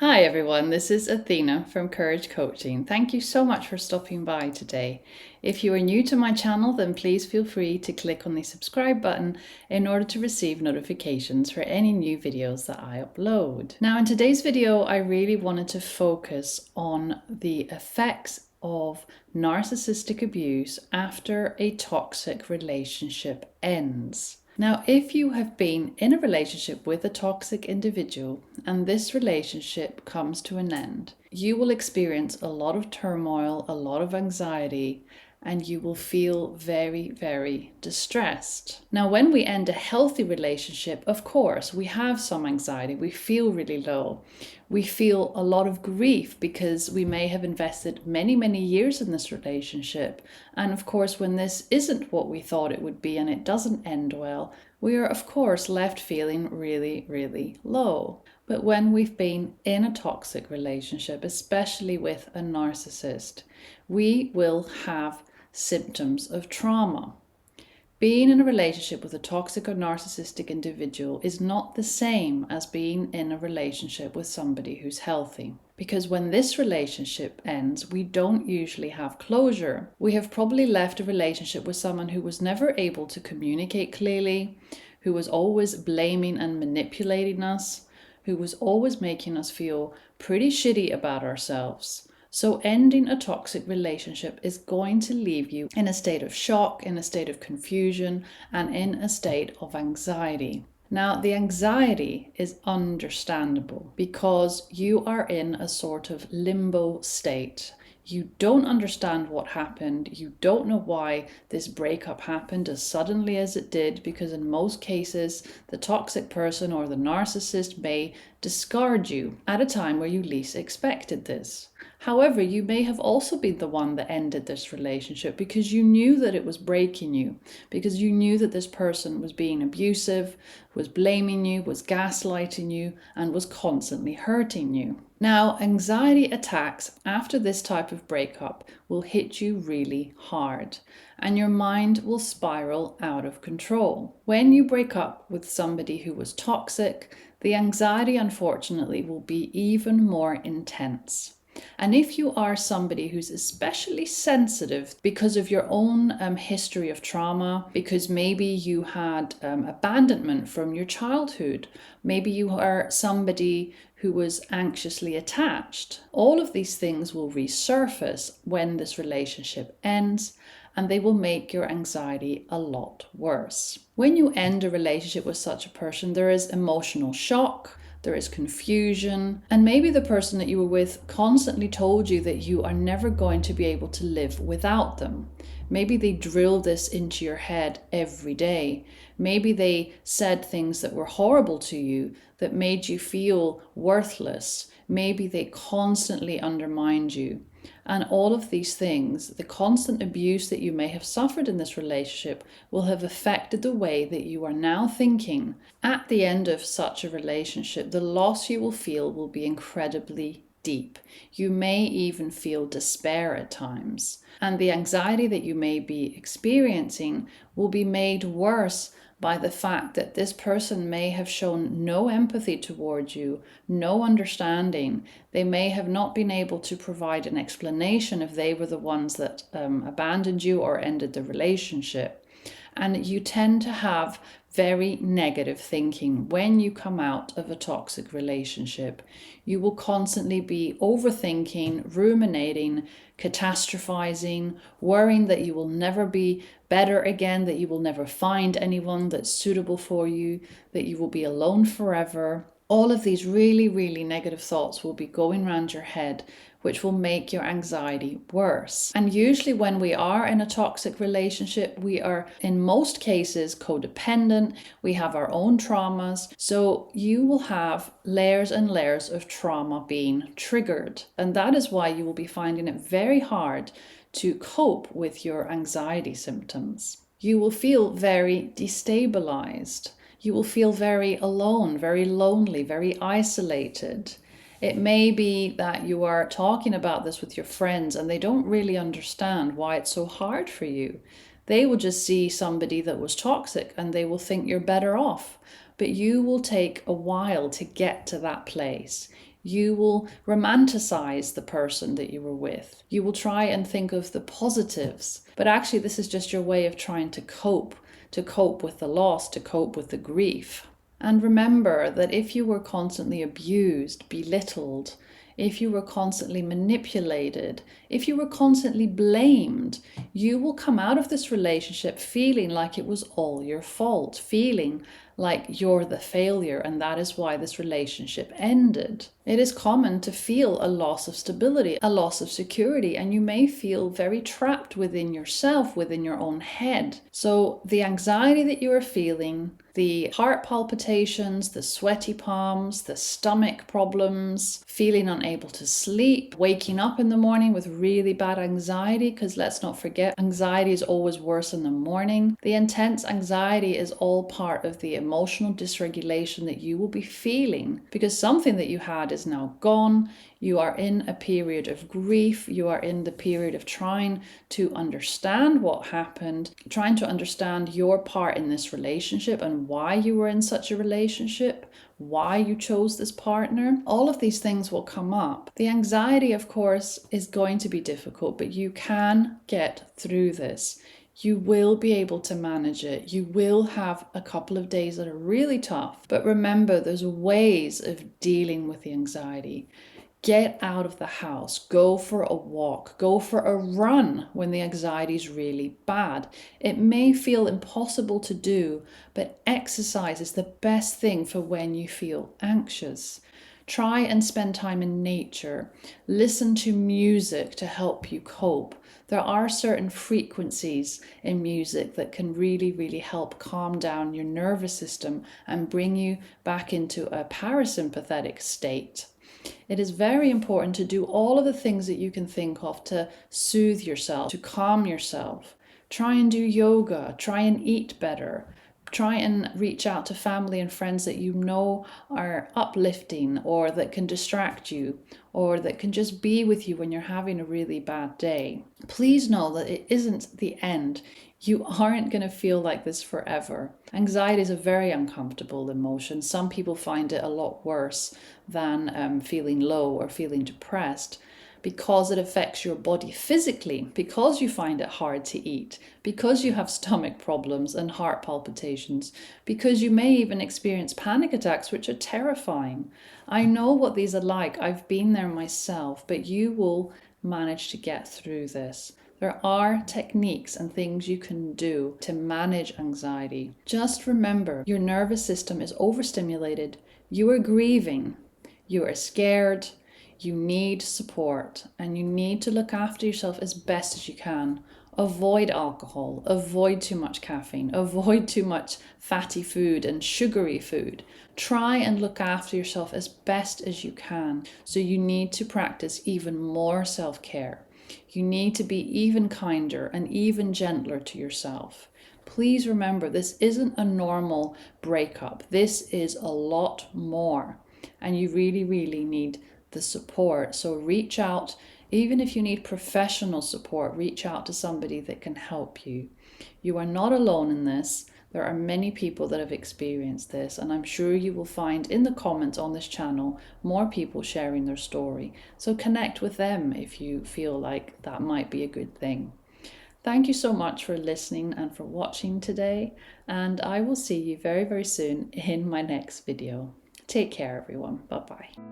Hi everyone, this is Athena from Courage Coaching. Thank you so much for stopping by today. If you are new to my channel, then please feel free to click on the subscribe button in order to receive notifications for any new videos that I upload. Now in today's video, I really wanted to focus on the effects of narcissistic abuse after a toxic relationship ends. Now, if you have been in a relationship with a toxic individual and this relationship comes to an end, you will experience a lot of turmoil, a lot of anxiety, and you will feel very, very distressed. Now, when we end a healthy relationship, of course, we have some anxiety. We feel really low. We feel a lot of grief because we may have invested many, many years in this relationship. And of course, when this isn't what we thought it would be and it doesn't end well, we are, of course, left feeling really, really low. But when we've been in a toxic relationship, especially with a narcissist, we will have symptoms of trauma. Being in a relationship with a toxic or narcissistic individual is not the same as being in a relationship with somebody who's healthy. Because when this relationship ends, we don't usually have closure. We have probably left a relationship with someone who was never able to communicate clearly, who was always blaming and manipulating us, who was always making us feel pretty shitty about ourselves. So ending a toxic relationship is going to leave you in a state of shock, in a state of confusion, and in a state of anxiety. Now, the anxiety is understandable because you are in a sort of limbo state. You don't understand what happened. You don't know why this breakup happened as suddenly as it did, because in most cases, the toxic person or the narcissist may discard you at a time where you least expected this. However, you may have also been the one that ended this relationship because you knew that it was breaking you, because you knew that this person was being abusive, was blaming you, was gaslighting you, and was constantly hurting you. Now, anxiety attacks after this type of breakup will hit you really hard, and your mind will spiral out of control. When you break up with somebody who was toxic, the anxiety, unfortunately, will be even more intense. And if you are somebody who's especially sensitive because of your own history of trauma, because maybe you had abandonment from your childhood, maybe you are somebody who was anxiously attached, all of these things will resurface when this relationship ends, and they will make your anxiety a lot worse. When you end a relationship with such a person, there is emotional shock. There is confusion, and maybe the person that you were with constantly told you that you are never going to be able to live without them. Maybe they drilled this into your head every day. Maybe they said things that were horrible to you, that made you feel worthless. Maybe they constantly undermined you. And all of these things, the constant abuse that you may have suffered in this relationship, will have affected the way that you are now thinking. At the end of such a relationship, the loss you will feel will be incredibly deep. You may even feel despair at times. And the anxiety that you may be experiencing will be made worse by the fact that this person may have shown no empathy towards you, no understanding. They may have not been able to provide an explanation if they were the ones that abandoned you or ended the relationship. And you tend to have very negative thinking when you come out of a toxic relationship. You will constantly be overthinking, ruminating, catastrophizing, worrying that you will never be better again, that you will never find anyone that's suitable for you, that you will be alone forever. All of these really, really negative thoughts will be going around your head, which will make your anxiety worse. And usually when we are in a toxic relationship, we are in most cases codependent, we have our own traumas, so you will have layers and layers of trauma being triggered. And that is why you will be finding it very hard to cope with your anxiety symptoms. You will feel very destabilized. You will feel very alone, very lonely, very isolated. It may be that you are talking about this with your friends and they don't really understand why it's so hard for you. They will just see somebody that was toxic and they will think you're better off. But you will take a while to get to that place. You will romanticize the person that you were with. You will try and think of the positives. But actually, this is just your way of trying to cope with the loss, to cope with the grief. And remember that if you were constantly abused, belittled, if you were constantly manipulated, if you were constantly blamed, you will come out of this relationship feeling like it was all your fault, feeling like you're the failure, and that is why this relationship ended. It is common to feel a loss of stability, a loss of security, and you may feel very trapped within yourself, within your own head. So the anxiety that you are feeling, the heart palpitations, the sweaty palms, the stomach problems, feeling unable to sleep, waking up in the morning with really bad anxiety, because let's not forget, anxiety is always worse in the morning. The intense anxiety is all part of the emotional dysregulation that you will be feeling, because something that you had is now gone. You are in a period of grief. You are in the period of trying to understand what happened, trying to understand your part in this relationship and why you were in such a relationship, why you chose this partner. All of these things will come up. The anxiety, of course, is going to be difficult, but you can get through this. You will be able to manage it. You will have a couple of days that are really tough, but remember, there's ways of dealing with the anxiety. Get out of the house, go for a walk, go for a run when the anxiety is really bad. It may feel impossible to do, but exercise is the best thing for when you feel anxious. Try and spend time in nature. Listen to music to help you cope. There are certain frequencies in music that can really, really help calm down your nervous system and bring you back into a parasympathetic state. It is very important to do all of the things that you can think of to soothe yourself, to calm yourself. Try and do yoga, try and eat better. Try and reach out to family and friends that you know are uplifting or that can distract you or that can just be with you when you're having a really bad day. Please know that it isn't the end. You aren't going to feel like this forever. Anxiety is a very uncomfortable emotion. Some people find it a lot worse than feeling low or feeling depressed, because it affects your body physically, because you find it hard to eat, because you have stomach problems and heart palpitations, because you may even experience panic attacks, which are terrifying. I know what these are like. I've been there myself, but you will manage to get through this. There are techniques and things you can do to manage anxiety. Just remember, your nervous system is overstimulated. You are grieving. You are scared. You need support, and you need to look after yourself as best as you can. Avoid alcohol, avoid too much caffeine, avoid too much fatty food and sugary food. Try and look after yourself as best as you can. So you need to practice even more self-care. You need to be even kinder and even gentler to yourself. Please remember, this isn't a normal breakup. This is a lot more, and you really, really need the support. So reach out. Even if you need professional support, reach out to somebody that can help you. You are not alone in this. There are many people that have experienced this, and I'm sure you will find in the comments on this channel more people sharing their story. So connect with them if you feel like that might be a good thing. Thank you so much for listening and for watching today, and I will see you very, very soon in my next video. Take care, everyone. Bye-bye.